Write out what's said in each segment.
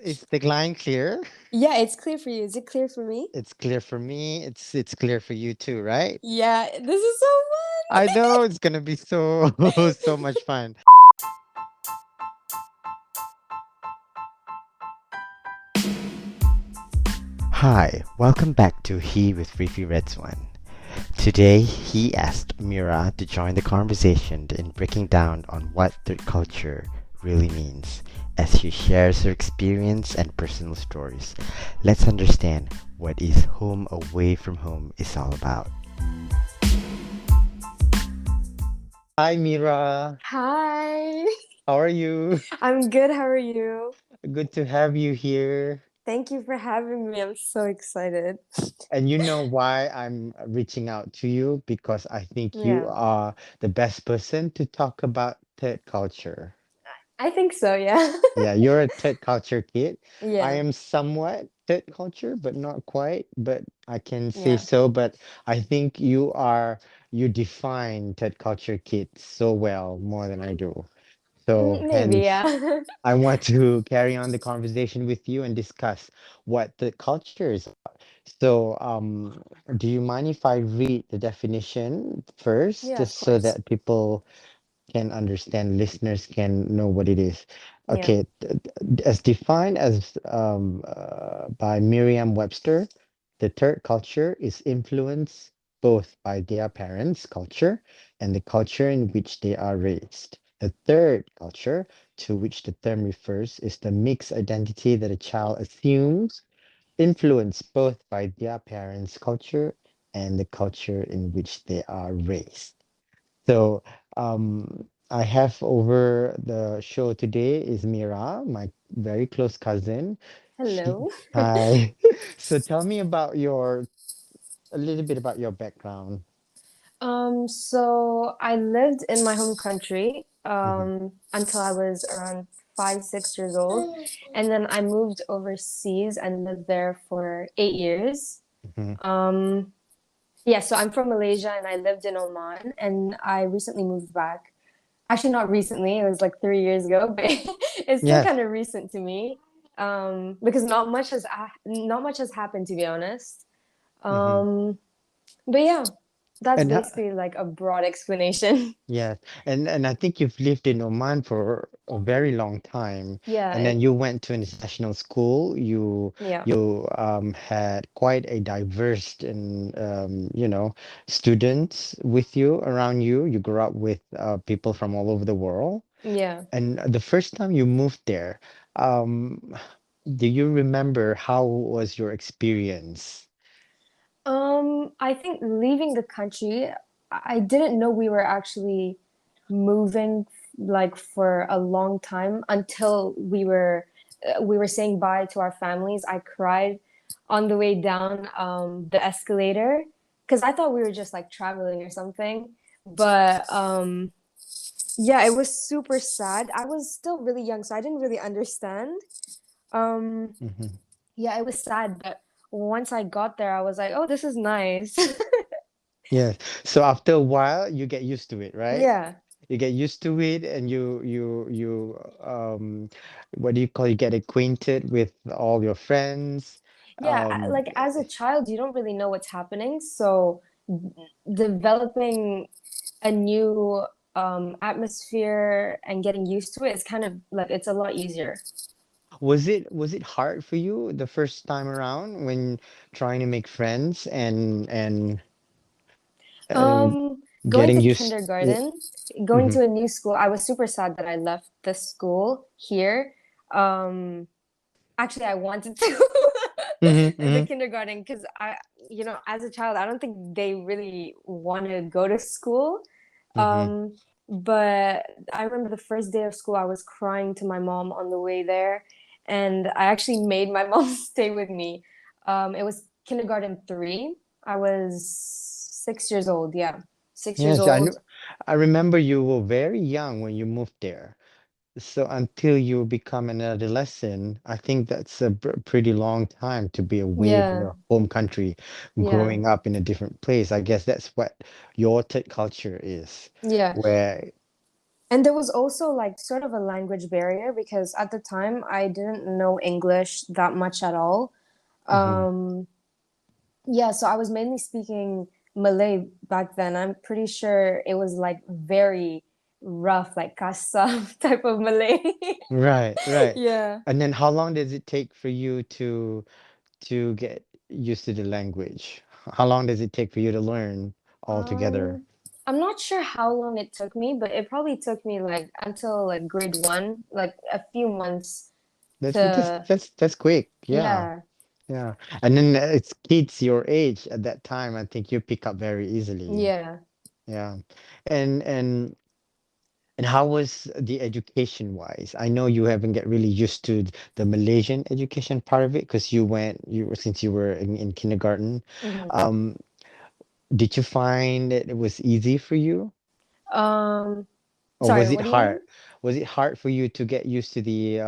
Is the line clear? Yeah, it's clear for you. Is it clear for me? It's clear for me. It's clear for you too, right? Yeah, this is so I know it's gonna be so so much fun. Hi, welcome back to He with Fifi Reds One. Today, he asked Mira to join the conversation in breaking down on what third culture really means as she shares her experience and personal stories. Let's understand what is home away from home is all about. Hi, Mira. Hi. How are you? I'm good. How are you? Good to have you here. Thank you for having me. I'm so excited. And you know why I'm reaching out to you? Because I think you Yeah, are the best person to talk about third culture. I think so. Yeah. Yeah, you're a third culture kid. I Yeah. am somewhat third culture, but not quite, but I can say Yeah. so. But I think you define third culture kids so well more than I do. So Maybe. hence, Yeah. I want to carry on the conversation with you and discuss what the culture is. So, do you mind if I read the definition first, Yeah, of just so course. that people can understand, listeners can know what it is? Yeah. Okay, as defined as by Merriam-Webster, the third culture is influenced both by their parents' culture and the culture in which they are raised. The third culture, to which the term refers, is the mixed identity that a child assumes influenced both by their parents' culture and the culture in which they are raised. So, I have over the show today is Mira, my very close cousin. She, Hello. hi. So tell me about a little bit about your background. So I lived in my home country Hmm. until I was around 5, 6 years old. And then I moved overseas and lived there for 8 years. Hmm. Um, yeah, so I'm from Malaysia and I lived in Oman and I recently moved back. Actually, not recently, it was like 3 years ago, but it's still Yes. kind of recent to me. Because not much has happened to be honest. Hmm. Um, but yeah, that's And basically like a broad explanation. yes, and I think you've lived in Oman for a very long time, Yeah, and then you went to an international school. yeah, You had quite a diverse and students with you around you. You grew up with people from all over the world. yeah. And the first time you moved there, um, do you remember how was your experience? I think leaving the country, I didn't know we were actually moving like for a long time until we were saying bye to our families. I cried on the way down the escalator because I thought we were just like traveling or something. But yeah, it was super sad. I was still really young, so I didn't really understand. Um, Hmm. yeah, it was sad, but once I got there, I was like, oh, this is nice. Yes. So after a while, you get used to it, right? Yeah. You get used to it, and you what do you call, you get acquainted with all your friends. Yeah, Um, like as a child, you don't really know what's happening. So developing a new atmosphere and getting used to it is kind of like it's a lot easier. was it hard for you the first time around when trying to make friends and Going getting to used? kindergarten, going Mhm, to a new school, I was super sad that I left the school here. Um, Actually, I wanted to mhm, the mhm, kindergarten because as a child, I don't think they really want to go to school. mhm. Um, but I remember the first day of school, I was crying to my mom on the way there, and I actually made my mom stay with me. It was kindergarten three. I was 6 years old. Yeah, 6 years Yes, I know. old. I remember you were very young when you moved there. So until you become an adolescent, I think that's a pretty long time to be away from Yeah, your home country, yeah, growing up in a different place. I guess that's what your third culture is, yeah. where. And there was also like sort of a language barrier because at the time I didn't know English that much at all. Hmm. Um, yeah, so I was mainly speaking Malay back then. I'm pretty sure it was like very rough, like kasar type of Malay. Right, right. Yeah. And then how long does it take for you to get used to the language? How long does it take for you to learn altogether? Um, I'm not sure how long it took me, but it probably took me like until like grade one, like a few months That's to, that's quick. Yeah. yeah, Yeah. And then it's kids your age at that time, I think you pick up very easily. yeah. Yeah. And and how was the education wise? I know you haven't get really used to the Malaysian education part of it because since you were in kindergarten. Hmm. Um, did you find that it was easy for you? Um, Or Sorry, was it what do you hard? mean? Was it hard for you to get used to the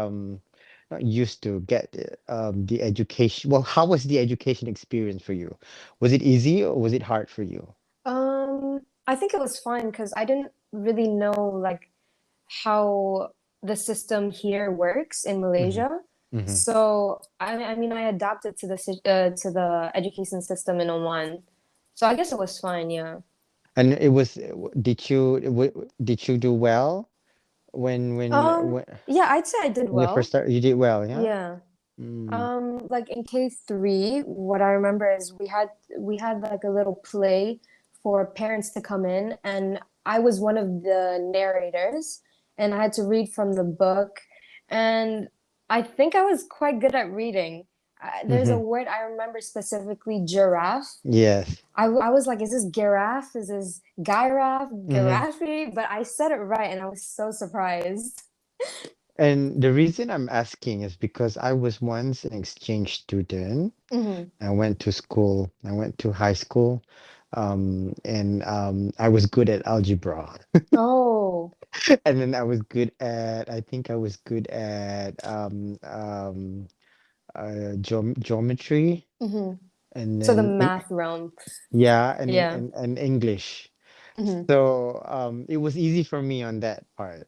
not used to get the education? Well, how was the education experience for you? Was it easy or was it hard for you? I think it was fine because I didn't really know like how the system here works in Hmm. Malaysia. Hmm. So I mean, I adapted to to the education system in Oman. So I guess it was fine, yeah. And it was, did you do well when Yeah, I'd say I did when you first well. started? You did well, yeah? Yeah. Mm. Like in K3, what I remember is we had like a little play for parents to come in, and I was one of the narrators, and I had to read from the book, and I think I was quite good at reading. There's a Hmm. word I remember specifically, giraffe. Yes. I was like, is this giraffe? Is this giraffe? Hmm. Giraffe? But I said it right, and I was so surprised. And the reason I'm asking is because I was once an exchange student. Hmm. I went to school. I went to high school, and I was good at algebra, Oh. and then I was good at. I think I was good at geometry, Hmm. and So the then math realm. yeah, Yeah. and English. Hmm. So it was easy for me on that part.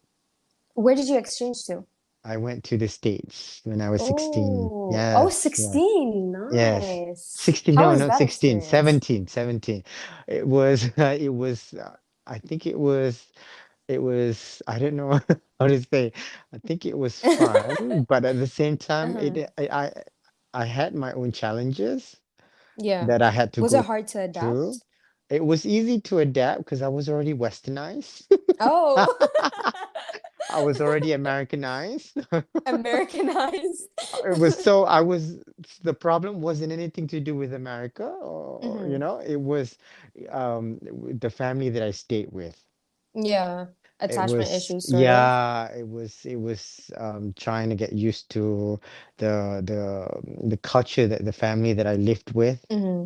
Where did you exchange to? I went to the States when I was 16. Oh, oh, Yes, yeah. 16. Yes. Nice. 16, How no, was not that 16, experience? 17, 17. It was, I think it was, I don't know how to say, I think it was fun, but at the same time, Uh-huh. I had my own challenges Yeah. that I had to Was it go hard to through. adapt? It was easy to adapt because I was already westernized. Oh, I was already Americanized. Americanized. It was so I was the problem wasn't anything to do with America or Hmm. it was the family that I stayed with. Yeah. It Attachment was issues, sort of. yeah, it was trying to get used to the culture that the family that I lived with, Hmm.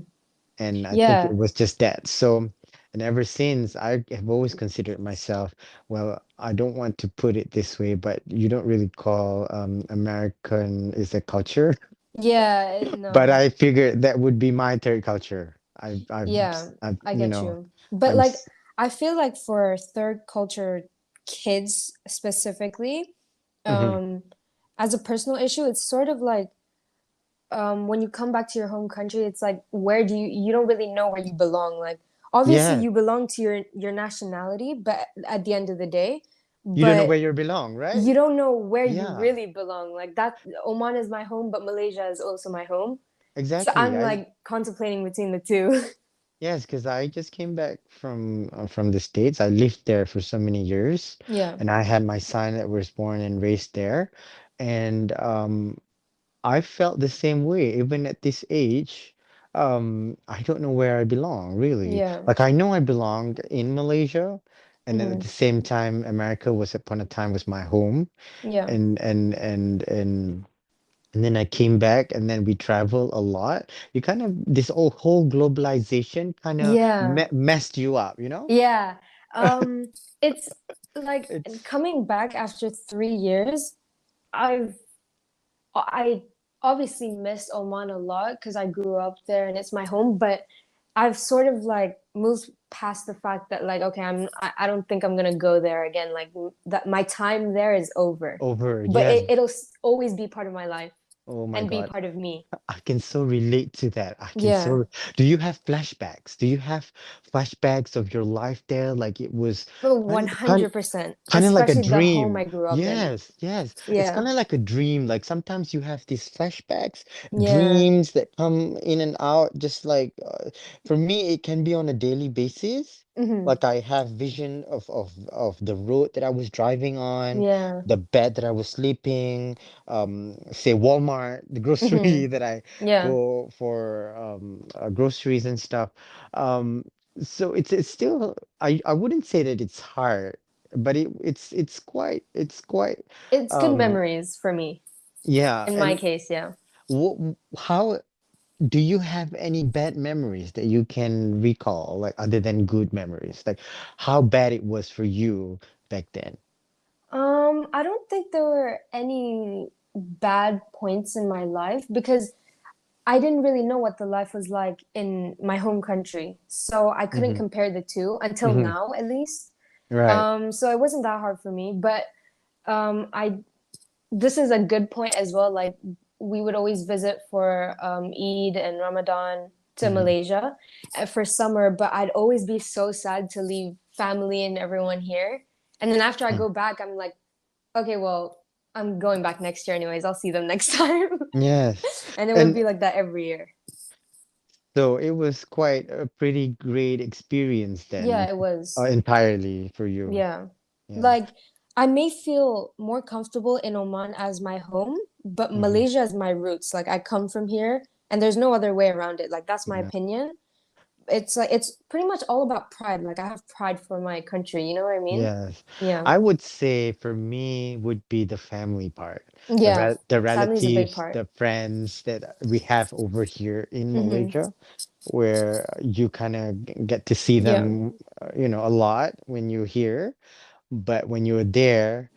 and I think it Yeah. was just that. So, and ever since I have always considered myself, well, I don't want to put it this way, but you don't really call American is a culture. Yeah. But No. I figured that would be my third culture. Yeah. I've, I get you. But I'm, like, I feel like for third culture kids specifically, mhm. um, as a personal issue, it's sort of like when you come back to your home country, it's like where do you don't really know where you belong. Like obviously Yeah, you belong to your nationality, but at the end of the day, you don't know where but you belong, right? you don't know where you Yeah, really belong. Like that Oman is my home, but Malaysia is also my home. So exactly. I'm like contemplating between the two. Yes, because I just came back from the States. I lived there for so many years, Yeah. and I had my son that was born and raised there, and I felt the same way, even at this age. I don't know where I belong, really. Yeah. Like I know I belonged in Malaysia, and then at Hmm. the same time, America was upon a time was my home, Yeah. and then I came back, and then we travel a lot. You kind of this whole globalization kind of Yeah. messed you up, you know? Yeah. Um, it's like It's coming back after 3 years, I've I obviously miss Oman a lot because I grew up there and it's my home, but I've sort of like moved past the fact that like okay, I don't think I'm gonna go there again. Like that my time there is over. Over, But yes. it'll always be part of my life Oh my and be God. part of me. I can so relate to that. I can Yeah. so. Do you have flashbacks? Do you have flashbacks of your life there? Like it was Oh, kind kind 100%. kind of like a Especially the home dream. I grew up in. Yes, yes. It's Yeah. kind of like a dream. Like sometimes you have these flashbacks, Yeah. dreams that come in and out. Just like for me, it can be on a daily basis. Hmm. Like I have vision of the road that I was driving on, Yeah. the bed that I was sleeping, say Walmart, the grocery Hmm. that I Yeah. go for groceries and stuff. Um, so it's still I wouldn't say that it's hard, but it's quite It's good um memories for me. yeah. In my And case, yeah. how do you have any bad memories that you can recall, like other than good memories? Like how bad it was for you back then? I don't think there were any bad points in my life because I didn't really know what the life was like in my home country. So I couldn't Hmm. compare the two until Hmm. now, at least. Right. So it wasn't that hard for me. But I this is a good point as well. Like we would always visit for Eid and Ramadan to Hmm. Malaysia for summer, but I'd always be so sad to leave family and everyone here. And then after I go back, I'm like, okay, well, I'm going back next year anyways. I'll see them next time. Yes. And it would And be like that every year. so it was quite a pretty great experience then, Yeah, it was. entirely for you. Yeah. Yeah. Like I may feel more comfortable in Oman as my home, but Hmm. Malaysia is my roots. Like I come from here and there's no other way around it. Like that's my Yeah. opinion. It's like it's pretty much all about pride. Like I have pride for my country, you know what I mean? Yes. Yeah. I would say for me would be the family part. Yeah. The Family is a big relatives, part. the friends that we have over here in Hmm. Malaysia, where you kind of get to see Yeah. them, a lot when you're here. But when you're there,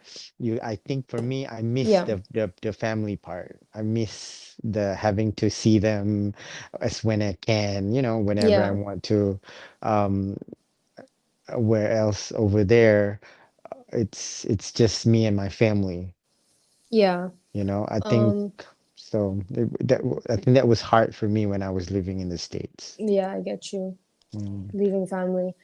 I think for me, I miss Yeah. the family part. I miss the having to see them as when I can, whenever I Yeah. want to. Um, where else over there, it's just me and my family, Yeah. I think Um, so. I think that was hard for me when I was living in the States. yeah, I get you. Mm. Leaving family.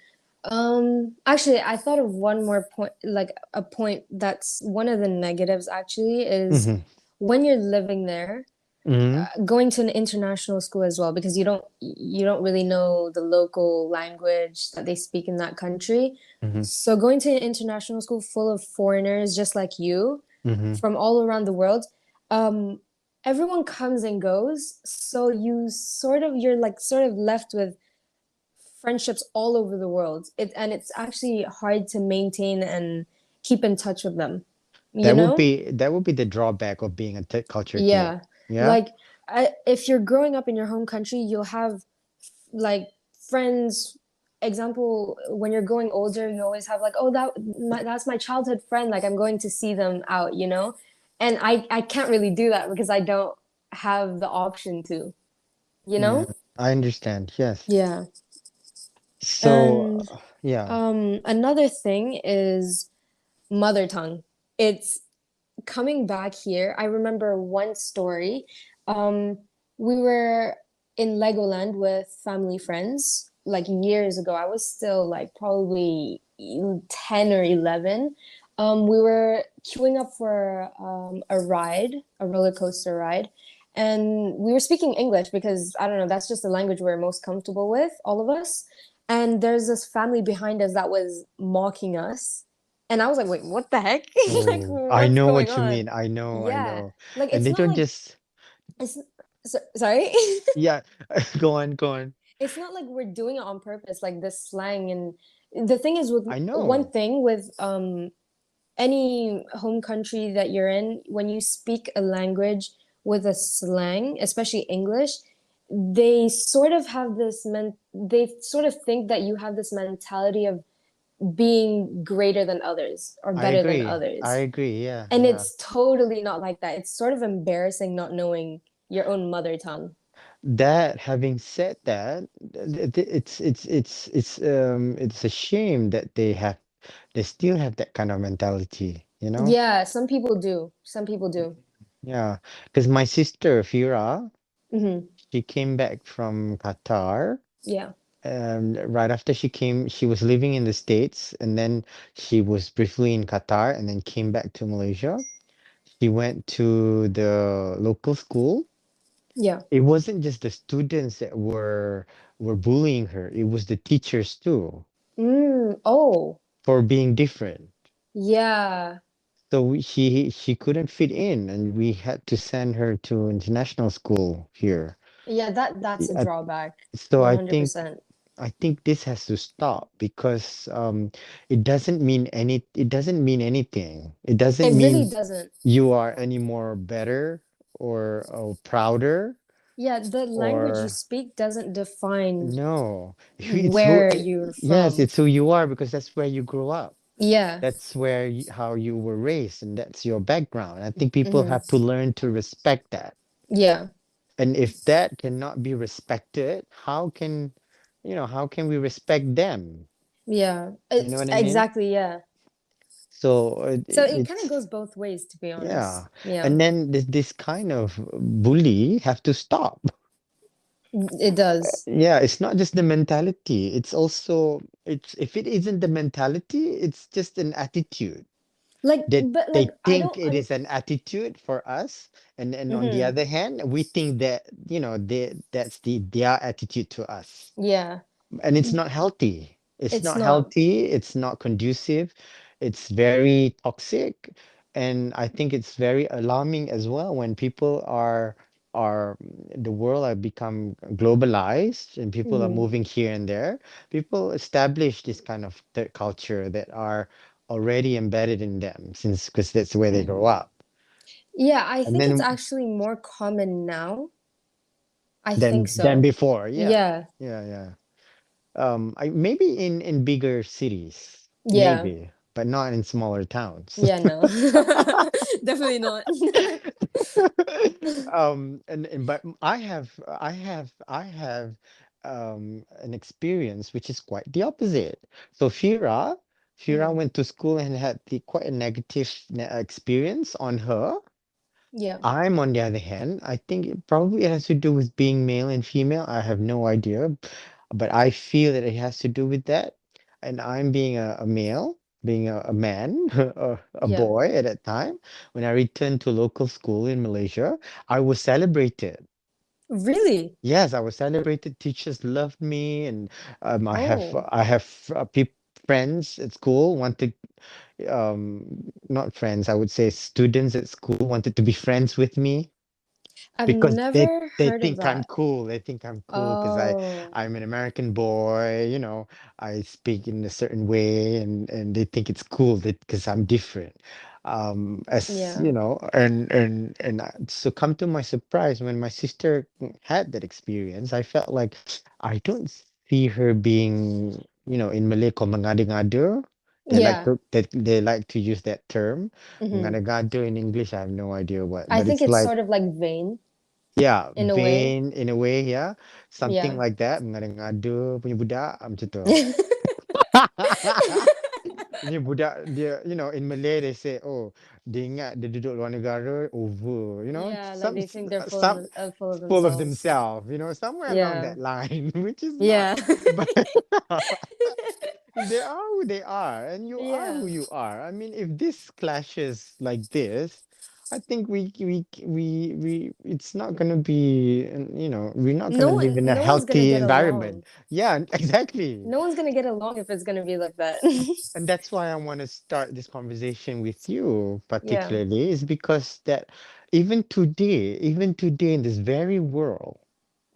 Actually, I thought of one more point, like a point that's one of the negatives actually is Hmm. when you're living there, Hmm. going to an international school as well, because you don't really know the local language that they speak in that country. Hmm. So going to an international school full of foreigners just like you Hmm. from all around the world, um, everyone comes and goes. So you're like sort of left with friendships all over the world. And it's actually hard to maintain and keep in touch with them. You know? That would be the drawback of being a culture kid. Yeah. Yeah. Like if you're growing up in your home country, you'll have like friends. Example, when you're growing older, you always have like, oh, that's my childhood friend. Like I'm going to see them out, you know? And I can't really do that because I don't have the option to, you Yeah, know? I understand. Yes. Yeah. So, And yeah. another thing is mother tongue. It's coming back here. I remember one story. Um, we were in Legoland with family friends like years ago. I was still like probably 10 or 11. We were queuing up for a ride, a roller coaster ride. And we were speaking English because I don't know, that's just the language we're most comfortable with, all of us. And there's this family behind us that was mocking us. And I was like, wait, what the heck? Like, Oh, I what's know going what you on? mean. I Yeah. know. Like, And it's they not don't like, just, it's, sorry. yeah, go on, go on. It's not like we're doing it on purpose, like this slang. And the thing is, with I one know. thing with any home country that you're in, when you speak a language with a slang, especially English, they sort of think that you have this mentality of being greater than others or I better than agree. I others. agree. Yeah, And yeah. it's totally not like that. It's sort of embarrassing not knowing your own mother tongue. that having said that, it's a shame that they still have that kind of mentality, you know? Yeah, some people do. Some people do. Yeah, because my sister Fira, Hmm. she came back from Qatar. Yeah. Right after she came, she was living in the States, and then she was briefly in Qatar, and then came back to Malaysia. She went to the local school. Yeah. It wasn't just the students that were bullying her, it was the teachers too Oh, for being different. yeah. So she couldn't fit in, and we had to send her to international school here. Yeah, that's a I, drawback. so I think 100%. I think this has to stop because it doesn't mean anything. It doesn't It really mean doesn't. you are any more better or prouder Yeah, the language you or speak doesn't define no. It's who where you're yes, from. it's who you are because that's where you grew up. Yeah. That's where how you were raised and that's your background. I think people Hmm. have to learn to respect that. Yeah. And if that cannot be respected, how can we respect them? Yeah. You know It's what I mean? exactly, yeah. So So it kind of goes both ways, to be yeah. honest. Yeah. And then this kind of bully have to stop. It does. Yeah, it's not just the mentality. It's also it's if it isn't the mentality, it's just an attitude. Like, That but they like I think don't it is an attitude for us, and on the hmm. other hand, we think that, that's their attitude to us. Yeah. And it's not healthy. It's It's not not. healthy. It's not conducive. It's very toxic, and I think it's very alarming as well when people are the world have become globalized and people are Hmm. moving here and there. People establish this kind of third culture that are already embedded in them since because that's where they grow up. Yeah, I And think it's then actually more common now. I think than so. before. Yeah. Yeah. Yeah, yeah. I maybe in bigger cities, Yeah. maybe, but not in smaller towns. Yeah, no. Definitely not. And but I have an experience which is quite the opposite. So Fira Mhm. went to school and had quite a negative experience on her. Yeah. I'm on the other hand, I think it probably has to do with being male and female. I have no idea, but I feel that it has to do with that. And I'm being a male, being a man, a Yeah. boy at that time. When I returned to local school in Malaysia, I was celebrated. Really? Yes, I was celebrated. Teachers loved me, and I have Oh. I have friends at school wanted not friends, I would say students at school wanted to be friends with me I've because they never they heard of think I'm that. cool. They think I'm cool because Oh. I'm an American boy, I speak in a certain way and they think it's cool that because I'm different. As Yeah. so come to my surprise when my sister had that experience, I felt like I don't see her being, in Malay called mengada-ngada. Yeah. They like to use that term. Hmm. Mengada-ngada in English, I have no idea what, I but think it's it's like sort of like vain yeah, in a way. vain in a way, yeah. Something Yeah. like that. Mengada-ngada punya budak, macam tu. Ini budak dia, in Malay they say, oh, dia ingat dia duduk luar negara, over, Yeah, like some, they think they're some full of full of themselves. themselves, somewhere along Yeah. that line, which is not. Yeah. But they are who they are, and you are Yeah. who you are. I mean, if this clashes like this, I think it's not gonna be, we're not gonna live in a No one's gonna healthy get environment. along. Yeah, exactly. No one's gonna get along if it's gonna be like that. And that's why I want to start this conversation with you, Yeah. particularly, is because that even today in this very world,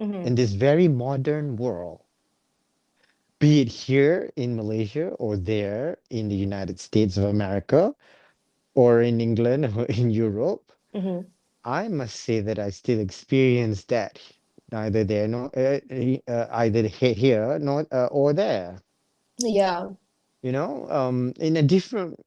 Hmm. in this very modern world, be it here in Malaysia or there in the United States of America or in England or in Europe, Hmm. I must say that I still experience that neither there nor either here nor or there. Yeah. In a different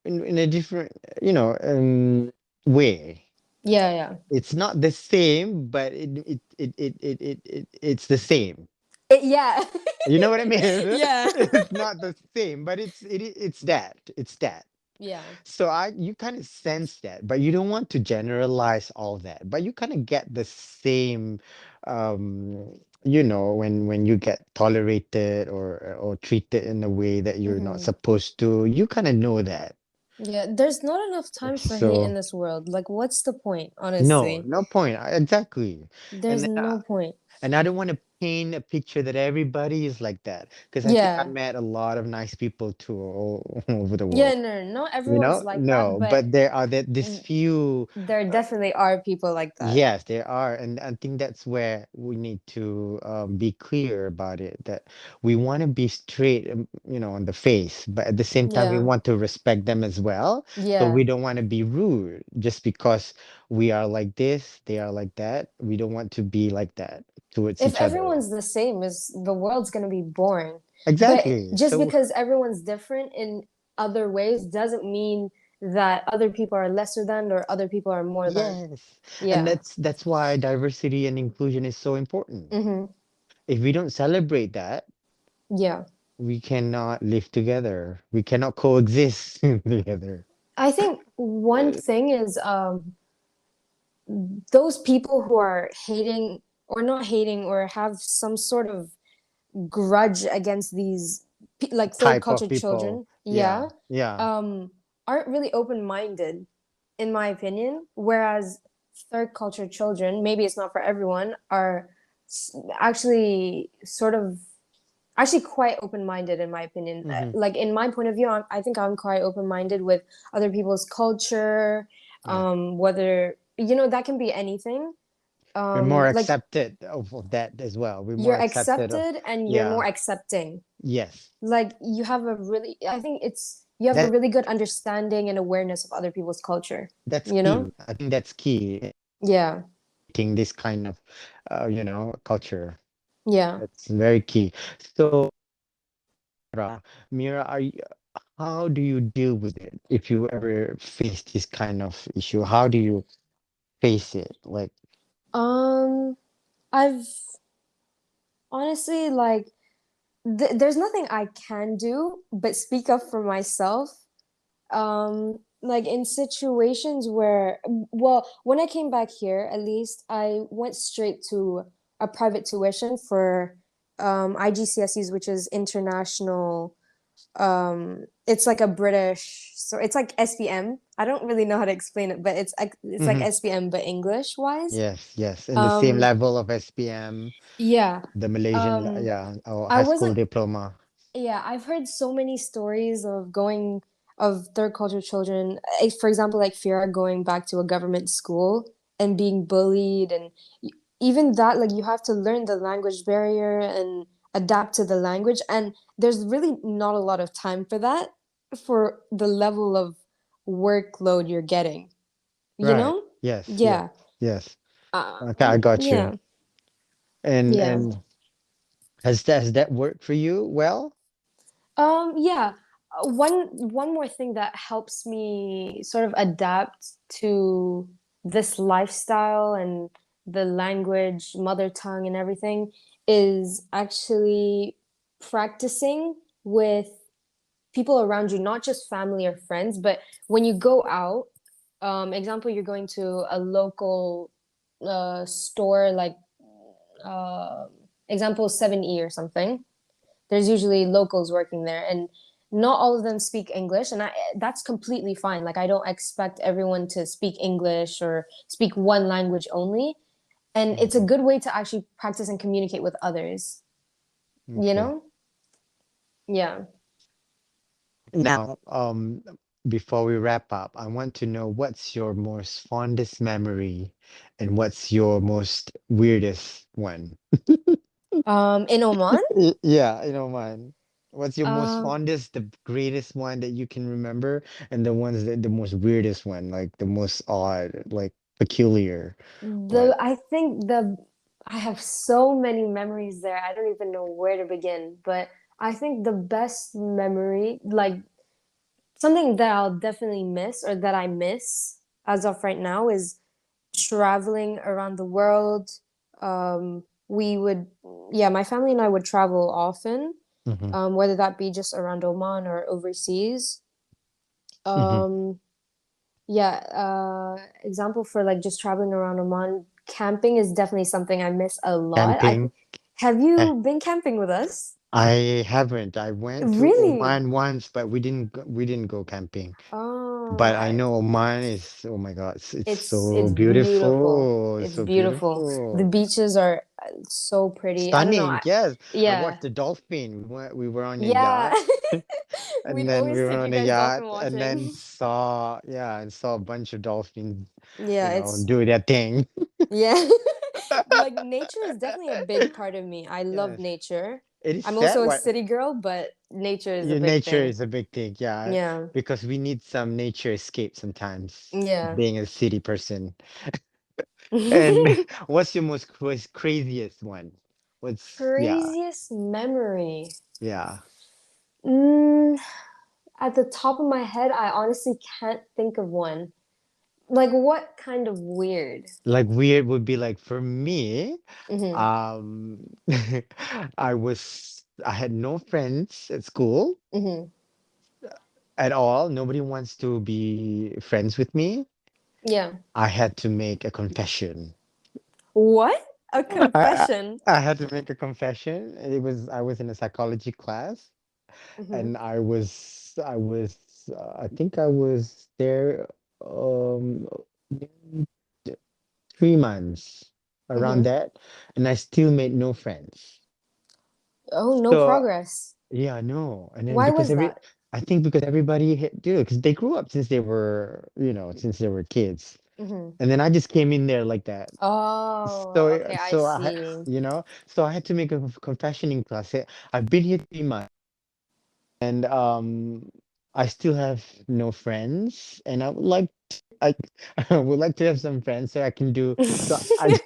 way. Yeah, yeah. It's not the same, but it's the same. Yeah. You know what I mean? Yeah. It's not the same, but it's that. It's that. Yeah. So you kind of sense that, but you don't want to generalize all that. But you kind of get the same, when you get tolerated or treated in a way that you're not Hmm. supposed to, you kind of know that. Yeah, there's not enough time for hate in So this world. Like, what's the point, no, honestly? no point. Exactly. There's And no point. I don't want to paint a picture that everybody is like that because I think I Yeah. met a lot of nice people too all over the Yeah, world. no, no, not You everyone's know, like that, no, but but there are this few. there uh, definitely are people like that. Yes, there are, and I think that's where we need to be clear about it. That we want to be straight, on the face, but at the same time, we Yeah. want to respect them as well. So we Yeah. don't want to be rude just because we are like this, they are like that. We don't want to be like that towards If each other. everyone's the same, is the world's gonna be boring. But Exactly. just So because everyone's different in other ways doesn't mean that other people are lesser than or other people are more than. yes, and Yeah. that's why diversity and inclusion is so important. Hmm. If we don't celebrate that, Yeah. we cannot live together. We cannot coexist together. I think one thing is those people who are hating or not hating or have some sort of grudge against these like third Type of culture people. children, Yeah, yeah, yeah. um, aren't really open-minded, in my opinion. Whereas third culture children, maybe it's not for everyone, are actually sort of actually quite open-minded in my opinion. Hmm. Like in my point of view, I think I'm quite open-minded with other people's culture, Yeah. whether you know that can be anything. We're more Like accepted of that as well. We're more you're accepted of, accepted and you're yeah, more accepting. yes. Like you have a really, I think it's you have a That really good understanding and awareness of other people's culture, that's you know? key. I think that's key in Yeah. creating this kind of culture. Yeah. That's very key. So Mira, how do you deal with it if you ever face this kind of issue? How do you face it? Like, um I've honestly like there's nothing I can do but speak up for myself. Like in situations where, well, when I came back here, at least I went straight to a private tuition for IGCSEs, which is international. It's like a British, so it's like SPM. I don't really know how to explain it, but it's like mhm. SPM but English wise. Yes, yes, in the same Um, level of SPM, yeah. the Malaysian, Um, yeah, or I high school wasn't diploma. Yeah, I've heard so many stories of third culture children, for example, like Fira going back to a government school and being bullied, and even that, like you have to learn the language barrier and adapt to the language, and there's really not a lot of time for that for the level of workload you're getting, you Right. know? Yes, yes, Yeah. yes. Okay, I got you. Yeah. Yeah. And has that worked for you well? Yeah. One more thing that helps me sort of adapt to this lifestyle and the language, mother tongue, and everything is actually practicing with people around you, not just family or friends, but when you go out, example, you're going to a local store, like uh, example 7E or something. There's usually locals working there, and not all of them speak English, and that's completely fine. Like I don't expect everyone to speak English or speak one language only, and it's a Mhm. good way to actually practice and communicate with others, you Okay. know? Yeah. Now, before we wrap up, I want to know what's your most fondest memory and what's your most weirdest one? In Oman, Yeah, mine. What's your most uh, fondest, the greatest one that you can remember, and the most weirdest one, like the most odd, like peculiar one? I think I have so many memories there. I don't even know where to begin, but I think the best memory, like something that I'll definitely miss or that I miss as of right now is traveling around the world. We would, yeah, my family and I would travel often, Mm-hmm. whether that be just around Oman or overseas. Mm-hmm. Um, yeah, example for like just traveling around Oman, camping is definitely something I miss a lot. Camping. Have Eh, you been camping with us? I haven't. I went to Really? Oman once, but we didn't go camping. Oh, But I know Oman is, oh my God, it's so it's beautiful. beautiful. It's It's so beautiful. The beautiful. beaches are so pretty. I don't know. Stunning. Yes. I Yeah. watched the dolphin. We were on a Yeah. yacht, and We'd then we always were take you on a guys dolphin yacht and then watching. saw, yeah, and saw a bunch of dolphins, Yeah, it's do their thing. yeah. Like nature is definitely a big part of me. I love Yes. nature. It is I'm sad also a what city girl, but nature is a your big nature thing. is a big thing, yeah, Yeah. because we need some nature escape sometimes, Yeah. being a city person. And what's your most craziest one? Yeah, Craziest memory. yeah. Mm, at the top of my head, I honestly can't think of one. Like what kind of weird? Like weird would be like for me, Hmm. um, I had no friends at school Hmm. at all. Nobody wants to be friends with me. Yeah. I had to make a confession. What? A I, I confession. I had to make a confession. I was in a psychology class, Hmm. and I think I was there maybe 3 months around Hmm. that, and I still made no friends. Oh, no So progress. yeah, no, and then Why was that? I think because everybody hit, dude, because they grew up since they were, since they were kids, Hmm. and then I just came in there like that. Oh, So okay, I so I, see. so I had to make a confession in class. I've been here 3 months, and I still have no friends, and I I would like to have some friends so I can do so I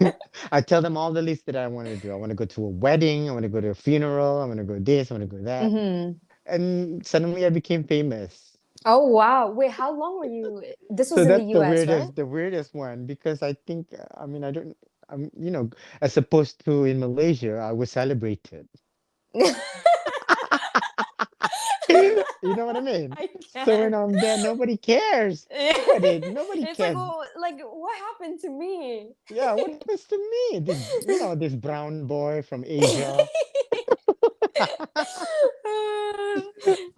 I tell them all the list that I want to do. I want to go to a wedding, I want to go to a funeral, I want to go this, I want to go that. Hmm. And suddenly I became famous. Oh, wow. Wait, how long were you? This So was in the that's US, right? the weirdest one because I think I mean I don't as opposed to in Malaysia, I was celebrated. You know what I mean? I So when can't. I'm there, nobody cares. Nobody It's like, cares. well, like what happened to me? Yeah, what happens to me? This brown boy from Asia. Oh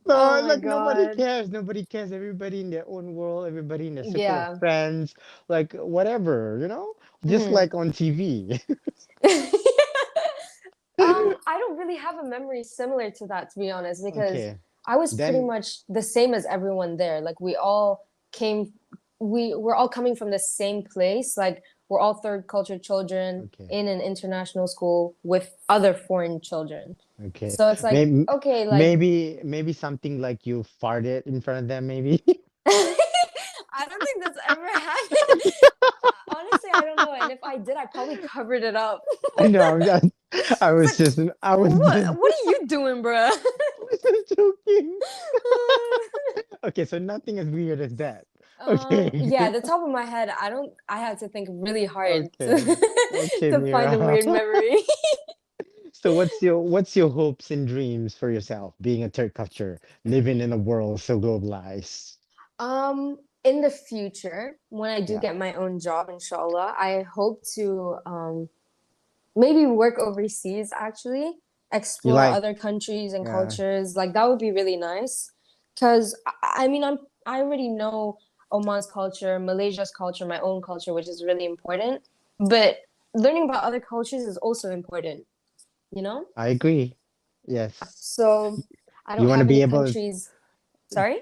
So my like nobody God. cares. Nobody cares. Everybody in their own world, everybody in their circle of Yeah. friends, like whatever, just Hmm. like on TV. I don't really have a memory similar to that, to be honest, because Okay. I was pretty Then much the same as everyone there. Like came, we were all coming from the same place. Like we're all third culture children okay. in an international school with other foreign children. Okay. So it's like, Maybe okay, like maybe something like you farted in front of them, maybe. I don't think that's ever happened. Honestly, I don't know. And if I did, I probably covered it up. I know. It's like, I was just what are you doing, bruh? I was just joking. Okay, so nothing as weird as that. Okay. Yeah, the top of my head, I had to think really hard Okay. Okay, to find a Mira. weird memory. So what's your hopes and dreams for yourself being a third culture, living in a world so globalized? In the future, when I do Yeah. get my own job, inshallah, I hope to maybe work overseas actually, You explore like other countries and yeah, cultures. Like that would be really nice. Because I mean, I already know Oman's culture, Malaysia's culture, my own culture, which is really important. But learning about other cultures is also important, you know? I agree. Yes. So I don't You want to have be any able countries. Sorry?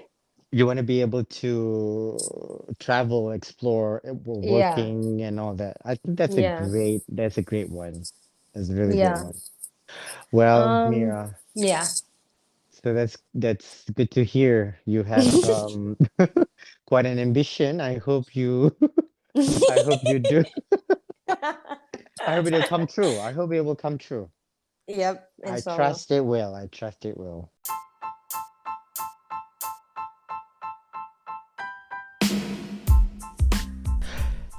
to travel, explore, Yeah. working and all that. I think Yeah. that's a great one. That's a really great Yeah. one. Well, Um, Mira, yeah. so that's good to hear. You have quite an ambition. I hope you do. I hope it'll come true. I hope it will come true. Yep, I inshallah. trust it will. I trust it will.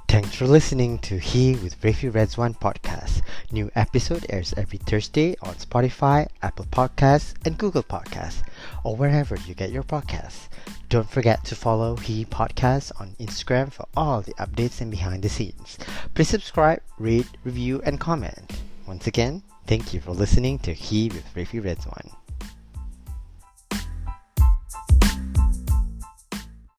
Thanks for listening to He with Rafi Redzwan podcast. New episode airs every Thursday on Spotify, Apple Podcasts, and Google Podcasts, or wherever you get your podcasts. Don't forget to follow He Podcast on Instagram for all the updates and behind the scenes. Please subscribe, rate, review, and comment. Once again, thank you for listening to He with Rafi Redzwan.